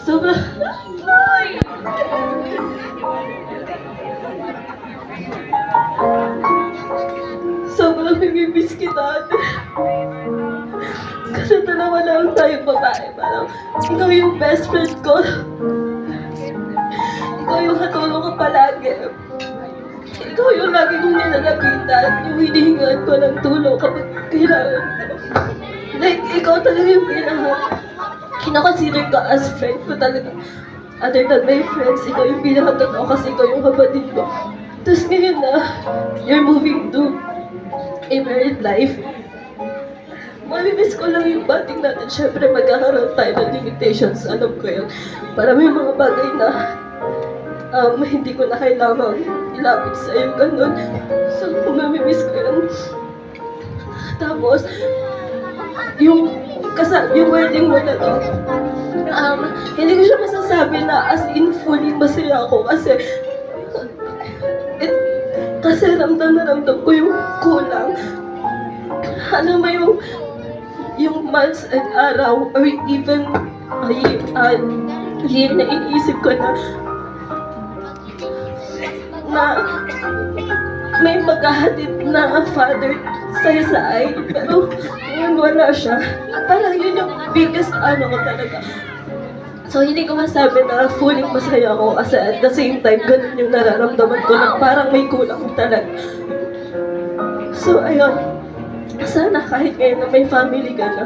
Sobrang... Sobrang namimiss kita, ate. Kasi dalawa lang tayo babae. Parang ikaw yung best friend ko. Ikaw yung katulong ko palagi. Ikaw yung lagi kong nilalapitan. Yung hinihingaan ko ng tulong kapag kailangan ko. Like, ikaw talaga yung kinakonsider ko as friend ko talaga. Other than my friends, ikaw yung pinakatotoo kasi ikaw yung kapatid ko. Tapos ngayon na, you're moving to a married life. Mamimiss ko lang yung bating natin. Siyempre, magkakaroon tayo ng limitations. Alam ko yun. Para may mga bagay na hindi ko na kailangan ilapit sa'yo. Ganun. So, mamimiss ko yun. Tapos, yung wedding mo na to, hindi ko siya masasabi na as in fully masaya ako kasi ramdam na ramdam ko yung kulang. Alam mo yung months and araw or even year na iniisip ko na may maghahatid na father sa'yo sa side, pero ngayon wala siya. Parang yun yung biggest ko talaga. So hindi ko masabi na fully masaya ako kasi at the same time, ganun yung nararamdaman ko na parang may kulang talaga. So ayun, sana kahit ngayon na may family ka na,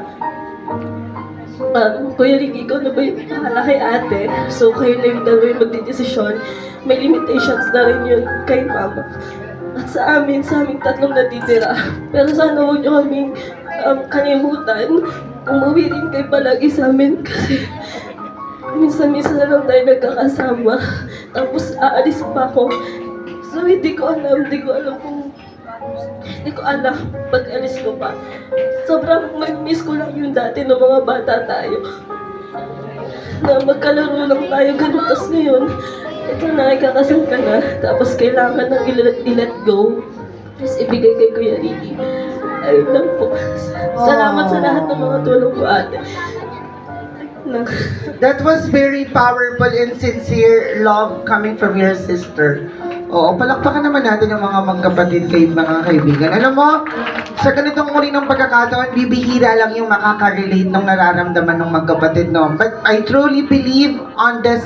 Kuya Ricky, ikaw na ba yung bahala kay ate? So kayo na yung dalawa yung magdidesisyon. May limitations na rin yun kay mama. At sa aming tatlong natitira. Pero sana huwag nyo kaming kalimutan. Umuwi rin kayo palagi sa amin kasi minsan-minsan na lang tayo nagkakasama. Tapos aalis pa ako. So hindi ko alam pag alis ko pa. Sobrang mag-miss ko lang yung dati ng mga bata tayo. Na magkalaro lang tayo ganun. Tapos ngayon, ito na, ikakasal ka na. Tapos kailangan nang i-let go. Tapos ibigay kay Kuya Ricky. Ayun lang po. Salamat sa lahat ng mga tulong ko, ate. That was very powerful and sincere love coming from your sister. Oo, palakpakan naman natin yung mga magkapatid mga kaibigan. Alam mo, sa ganitong uri ng pagkakataon, bibihira lang yung makaka-relate ng nararamdaman ng magkapatid, no? But I truly believe on this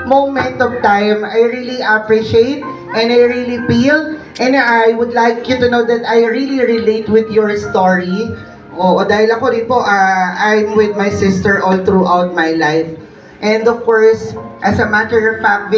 moment of time, I really appreciate and I really feel and I would like you to know that I really relate with your story. Oo, dahil ako rin po, I'm with my sister all throughout my life. And of course, as a matter of fact,